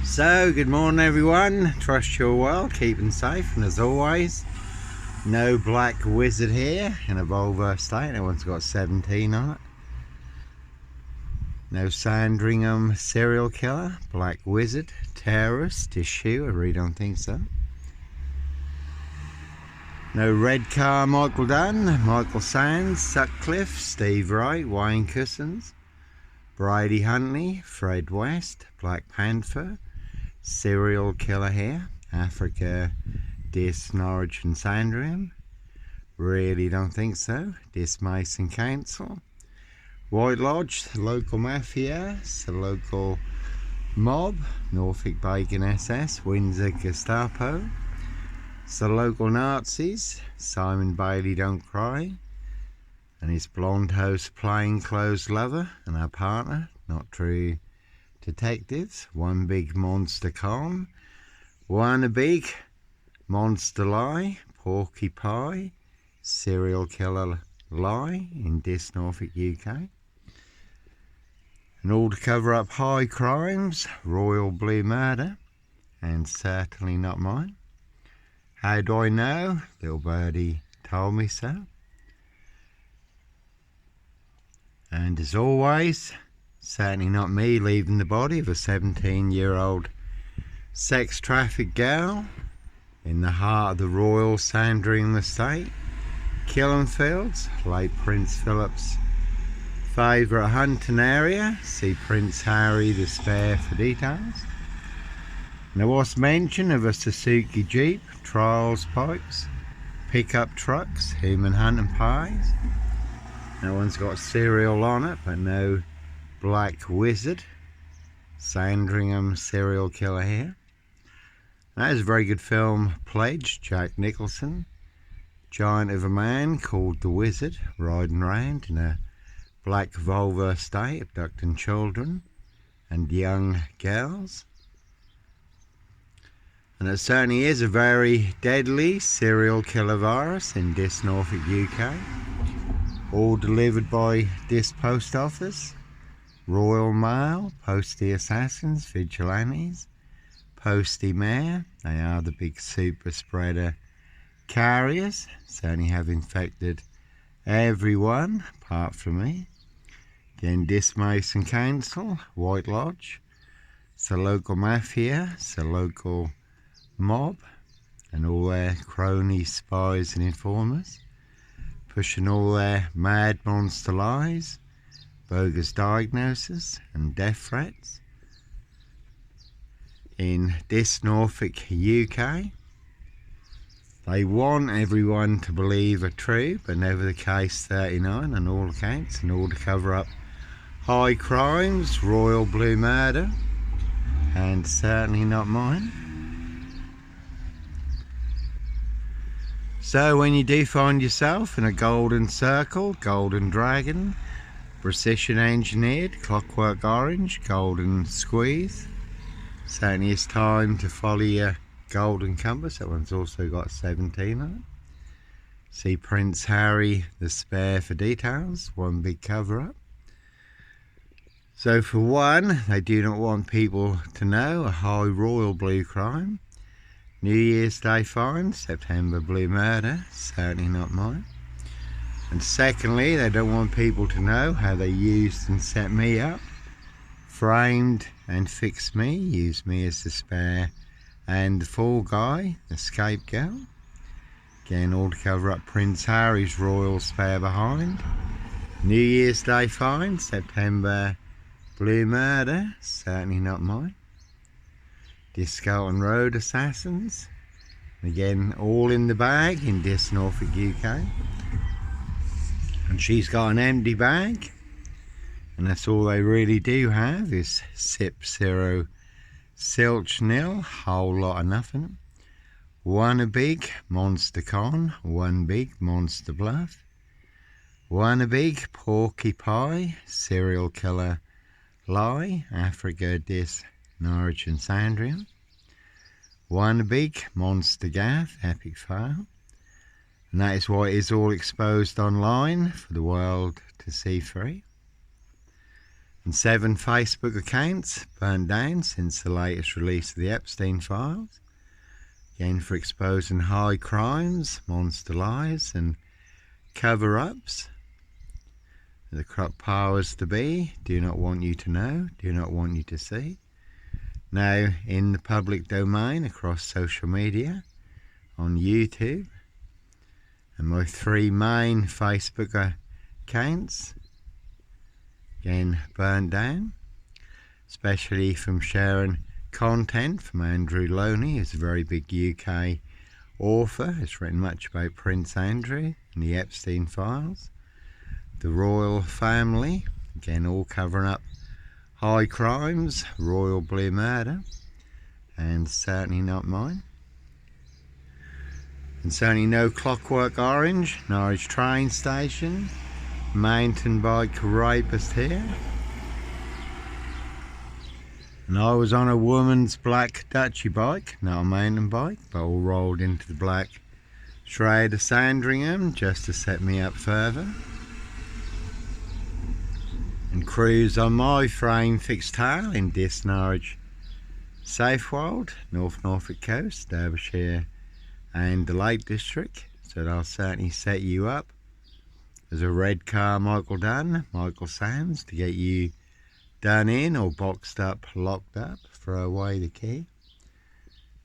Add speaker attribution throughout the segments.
Speaker 1: So, good morning everyone, trust you're well, keeping safe, and as always, no black wizard here in a Volvo estate. That one's got 17 on it. No Sandringham serial killer, black wizard, terrorist issue, I really don't think so. No red car Michael Dunn, Michael Sands, Sutcliffe, Steve Wright, Wayne Cousins, Brady Huntley, Fred West, Black Panther, serial killer here, Africa, Dis, Norwich and Sandringham. Really don't think so. Dis Mason Council. White Lodge, the local mafia, the local mob, Norfolk Bacon SS, Windsor Gestapo, the local Nazis, Simon Bailey Don't Cry, and his blonde host plainclothes lover and our partner, not true detectives, one big monster con, one a big monster lie, porky pie, serial killer lie in Dis, Norfolk, UK. And all to cover up high crimes, royal blue murder, and certainly not mine. How do I know? Little birdie told me so. And as always, certainly not me leaving the body of a 17-year-old sex trafficked girl in the heart of the royal Sandringham estate, Killenfields, late Prince Philip's favourite hunting area. See Prince Harry the Spare for details. There was mention of a Suzuki Jeep, trials pipes, pickup trucks, human hunting pies. That one's got serial on it, but no black wizard, Sandringham serial killer here. That is a very good film, Pledge, Jack Nicholson. Giant of a man called the Wizard, riding around in a black Volvo estate, abducting children and young girls. And it certainly is a very deadly serial killer virus in Dis, Norfolk, UK. All delivered by Dis Post Office, Royal Mail, Postie Assassins, Vigilantes, Postie Mayor. They are the big super spreader carriers. Certainly have infected everyone apart from me. Again, Dis Mason Council, White Lodge, it's the local mafia, it's the local mob, and all their cronies, spies and informers, pushing all their mad monster lies, bogus diagnosis and death threats in Dis, Norfolk, UK. They want everyone to believe are true, but never the case 39 on all accounts, and all to cover up high crimes, royal blue murder, and certainly not mine. So when you do find yourself in a golden circle, golden dragon, precision engineered, clockwork orange, golden squeeze, certainly it's time to follow your golden compass. That one's also got 17 on it. See Prince Harry the Spare for details, one big cover up. So for one, they do not want people to know a high royal blue crime. New Year's Day fine, September blue murder, certainly not mine. And secondly, they don't want people to know how they used and set me up, framed and fixed me, used me as the spare and the fall guy, the scapegoat. Again, all to cover up Prince Harry's royal spare behind. New Year's Day fine, September blue murder, certainly not mine. Disco and Road assassins, again all in the bag in Dis, Norfolk, UK. And she's got an empty bag, and that's all they really do have is sip 0 silch nil, whole lot of nothing. One a big monster con, one big monster bluff, one a big porky pie, serial killer lie, Africa, Dis, Norwich and Sandringham. One big monster GAFFE, epic fail. And that is why it is all exposed online for the world to see free. And 7 Facebook accounts burned down since the latest release of the Epstein files. Again, for exposing high crimes, monster lies and cover-ups. The corrupt powers to be do not want you to know, do not want you to see. Now in the public domain across social media, on YouTube, and my 3 main Facebook accounts, again burned down, especially from sharing content from Andrew Loney, who's a very big UK author. Has written much about Prince Andrew and the Epstein files, the royal family, again all covering up high crimes, royal blue murder, and certainly not mine. And certainly no Clockwork Orange, Norwich train station, mountain bike rapist here. And I was on a woman's black Dutchy bike, not a mountain bike, but all rolled into the black shroud of Sandringham just to set me up further. And cruise on my frame fixed tail in this Norwich Southwold, North Norfolk coast, Derbyshire and the Lake District. So they'll certainly set you up as a red car Michael Dunn, Michael Sands, to get you done in or boxed up, locked up, throw away the key.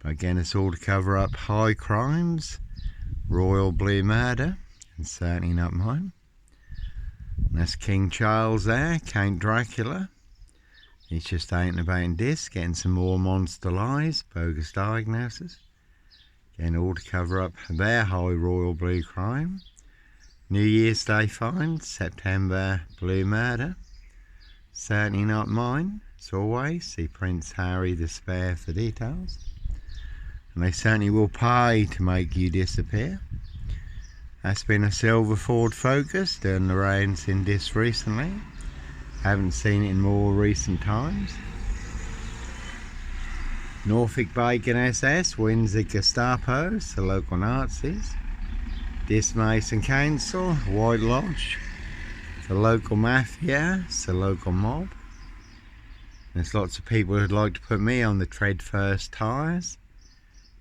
Speaker 1: But again, it's all to cover up high crimes, royal blue murder, and certainly not mine. And that's King Charles there, Count Dracula. He's just out about this, getting some more monster lies, bogus diagnosis. Again, all to cover up their high royal blue crime. New Year's Day find, September blue murder. Certainly not mine. As always, see Prince Harry the Spare for details. And they certainly will pay to make you disappear. That's been a silver Ford Focus, doing the rounds in this recently. Haven't seen it in more recent times. Norfolk Bacon SS, Windsor Gestapos, the local Nazis. This Mason Council, White Lodge, the local mafia, it's the local mob. There's lots of people who'd like to put me on the tread first tyres.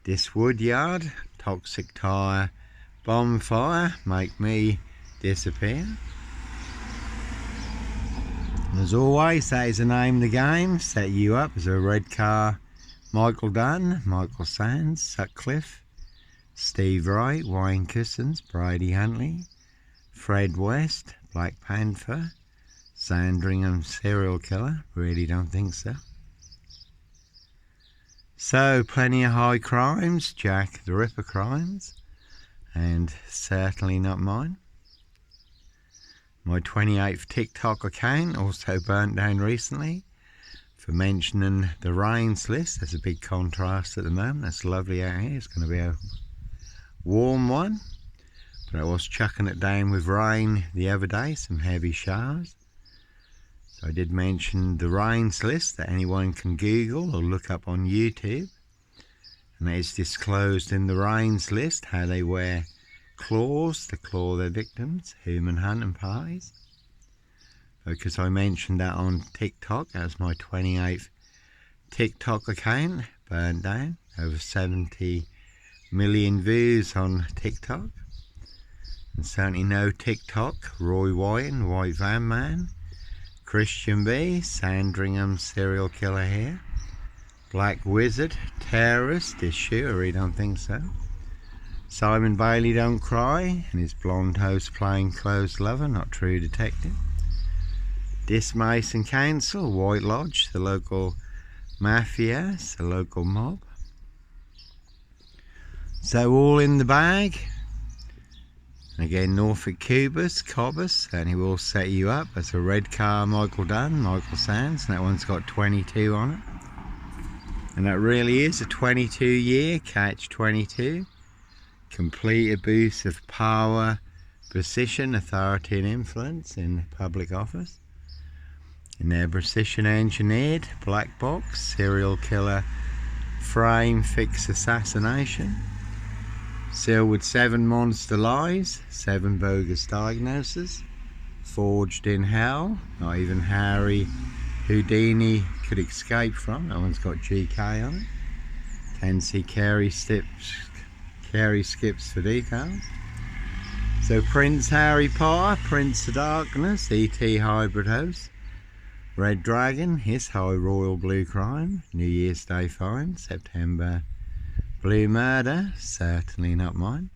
Speaker 1: This Woodyard, toxic tyre, bonfire, make me disappear. And as always, that is the name of the game, set you up as a red car Michael Dunn, Michael Sands, Sutcliffe, Steve Wright, Wayne Cousins, Brady Huntley, Fred West, Black Panther, Sandringham serial killer, really don't think so. So plenty of high crimes, Jack the Ripper crimes, and certainly not mine. My 28th TikTok account also burnt down recently for mentioning the rains list. There's a big contrast at the moment. That's lovely out here. It's going to be a warm one, but I was chucking it down with rain the other day, some heavy showers. So I did mention the rains list that anyone can Google or look up on YouTube, and it's disclosed in the rains list how they wear claws to claw their victims, human hunting parties. Because I mentioned that on TikTok, that was my 28th TikTok account, burned down, over 70 million views on TikTok. And certainly no TikTok, Roy White and White Van Man, Christian B, Sandringham serial killer here, Black Wizard, terrorist issue, I really don't think so. Simon Bailey don't cry, and his blonde host plainclothes lover, not true detective. This Mason Council, White Lodge, the local mafia, the local mob. So all in the bag. And again, Norfolk Cobus, and he will set you up as a red car Michael Dunn, Michael Sands, and that one's got 22 on it. And that really is a 22-year catch-22. Complete abuse of power, position, authority and influence in public office. In their precision engineered black box, serial killer frame fix assassination. Sealed with 7 monster lies, 7 bogus diagnoses, Forged in Hell, not even Harry Houdini could escape from. That one's got GK on it. Tennessee Carey skips for details. So Prince Harry Potter, Prince of Darkness, E.T. Hybrid House, Red Dragon, His High Royal Blue Crime, New Year's Day Find, September Blue Murder, Certainly Not Mine.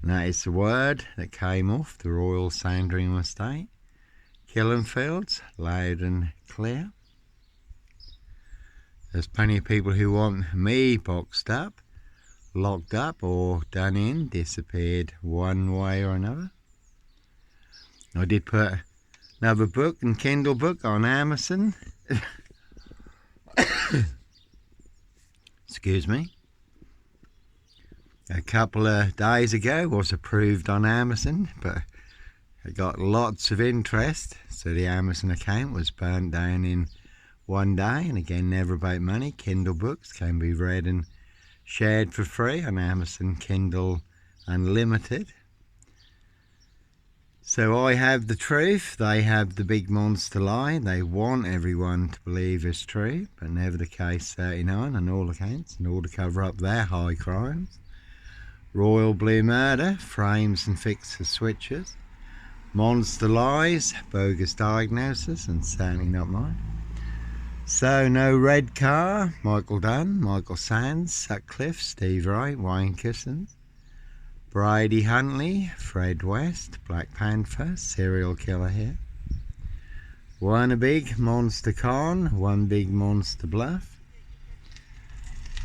Speaker 1: And that is the word that came off the Royal Sandringham estate. Killenfields, Loud and Clear. There's plenty of people who want me boxed up, locked up or done in, disappeared one way or another. I did put another book and Kindle book on Amazon. Excuse me. A couple of days ago was approved on Amazon, but it got lots of interest, so the Amazon account was burnt down in one day. And again, never about money. Kindle books can be read and shared for free on Amazon Kindle Unlimited. So I have the truth, they have the big monster lie. They want everyone to believe it's true, but never the case 39 on all accounts, in order to cover up their high crimes. Royal Blue Murder, frames and fixes switches. Monster lies, bogus diagnosis, and certainly not mine. So no Red Car, Michael Dunn, Michael Sands, Sutcliffe, Steve Wright, Wayne Kissons, Brady Huntley, Fred West, Black Panther, serial killer here. One a big monster con, one big monster bluff.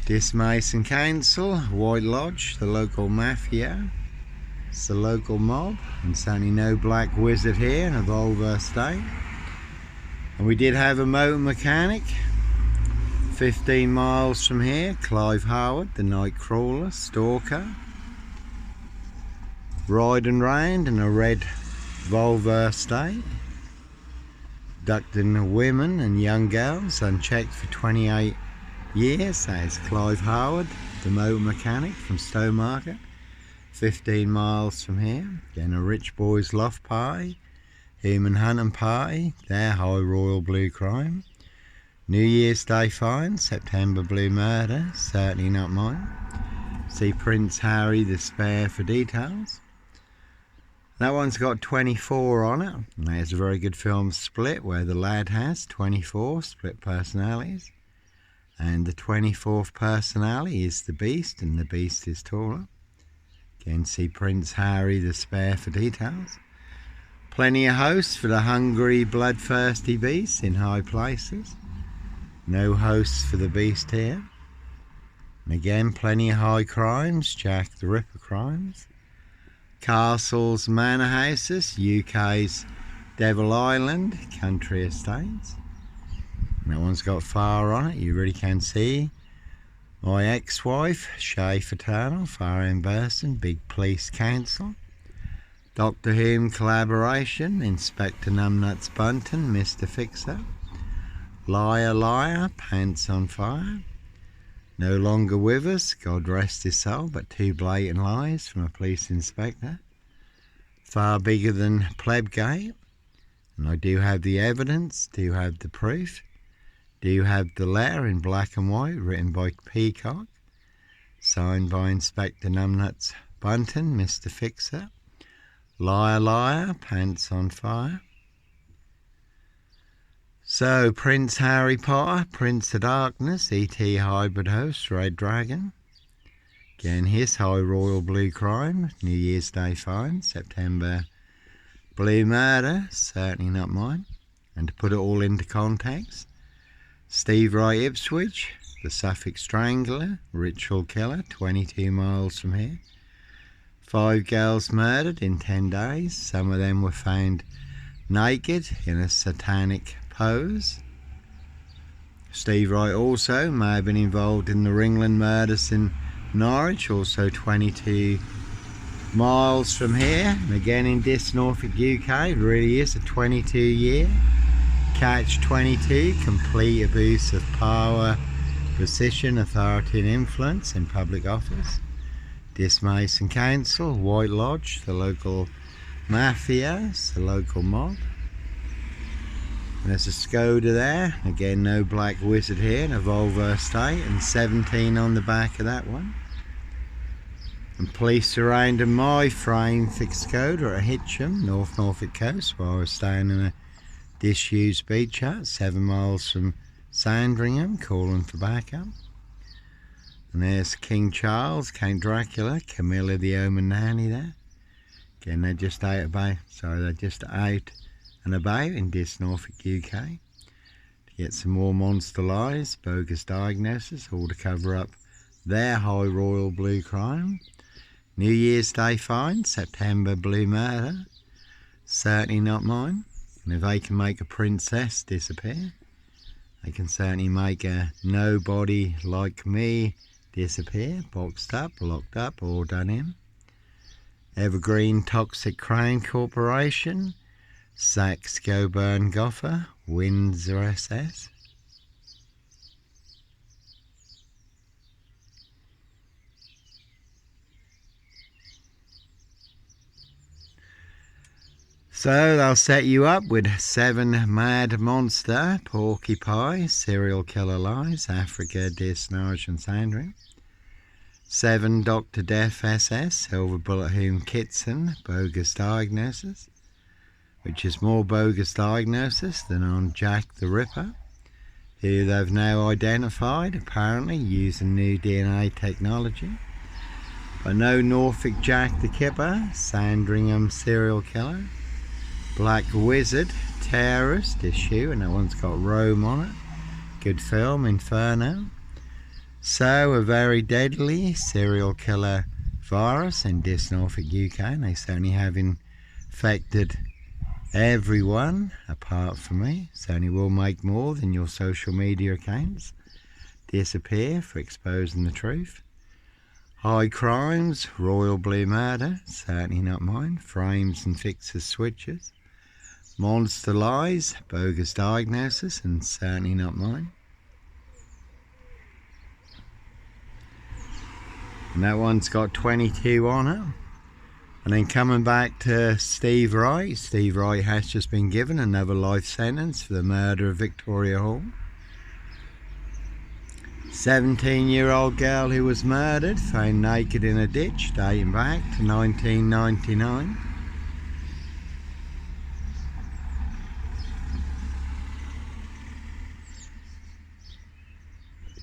Speaker 1: Dismason Council, White Lodge, the local mafia. It's the local mob, and certainly no black wizard here in a Volvo estate. And we did have a motor mechanic 15 miles from here, Clive Howard, the night crawler, stalker, riding round in a red Volvo estate, abducting women and young girls unchecked for 28 years. That is Clive Howard, the motor mechanic from Stowmarket, 15 miles from here. Again, a rich boys loft party, human hunting party, their high royal blue crime. New Year's Day find, September blue murder, certainly not mine. See Prince Harry the Spare for details. That one's got 24 on it. And there's a very good film Split, where the lad has 24 split personalities. And the 24th personality is the Beast, and the Beast is taller. Again, see Prince Harry the Spare for details. Plenty of hosts for the hungry, bloodthirsty beasts in high places. No hosts for the Beast here. And again, plenty of high crimes, Jack the Ripper crimes. Castles, manor houses, UK's Devil Island, country estates. And that one's got fire on it, you really can see. My ex-wife, Shay Fraternal, Fire in Burson, Big Police Council. Doctor Who collaboration, Inspector Numbnuts Bunton, Mr. Fixer. Liar, liar, pants on fire. No longer with us, God rest his soul, but two blatant lies from a police inspector. Far bigger than Plebgate. And I do have the evidence, do have the proof. Do have the letter in black and white, written by Peacock. Signed by Inspector Numbnuts Bunton, Mr. Fixer. Liar, liar, pants on fire. So, Prince Harry Potter, Prince of Darkness, E.T. Hybrid Host, Red Dragon. Again, his high royal blue crime, New Year's Day find, September blue murder, certainly not mine. And to put it all into context, Steve Wright Ipswich, the Suffolk Strangler, ritual killer, 22 miles from here. 5 girls murdered in 10 days. Some of them were found naked in a satanic pose. Steve Wright also may have been involved in the Ringland murders in Norwich, also 22 miles from here. And again in Dis, Norfolk, UK, it really is a 22-year catch-22, complete abuse of power, position, authority and influence in public office. Dismason Council, White Lodge, the local Mafia, it's the local mob. And there's a Skoda there, again no black wizard here, and a Volvo estate, and 17 on the back of that one. And police surrounded my frame fixed Skoda at Hitcham, North Norfolk coast, where I was staying in a disused beach hut 7 miles from Sandringham, calling for backup. And there's King Charles, Count Dracula, Camilla the Omen Nanny there. Again, they're just out and about in this Norfolk, UK. To get some more monster lies, bogus diagnosis, all to cover up their high royal blue crime. New Year's Day find, September blue murder, certainly not mine. And if they can make a princess disappear, they can certainly make a nobody like me disappear, boxed up, locked up, or done in. Evergreen Toxic Crown Corporation, Saxe Coburn GAFFE, Windsor SS. So they'll set you up with 7 mad monster, porcupine, serial killer lies, Africa, Disnarge and Sandringham. 7 Dr. Death SS, Silver Bullet Whom Kitson, bogus diagnosis, which is more bogus diagnosis than on Jack the Ripper, who they've now identified, apparently using new DNA technology. But no Norfolk Jack the Kipper, Sandringham serial killer, Black Wizard, terrorist issue, and that one's got Rome on it. Good film, Inferno. So, a very deadly serial killer virus in this Norfolk, UK, and they certainly have infected everyone apart from me. Certainly will make more than your social media accounts disappear for exposing the truth. High crimes, royal blue murder, certainly not mine. Frames and fixes switches. Monster lies, bogus diagnosis, and certainly not mine. And that one's got 22 on it. And then coming back to Steve Wright. Steve Wright has just been given another life sentence for the murder of Victoria Hall. 17-year-old girl who was murdered, found naked in a ditch dating back to 1999.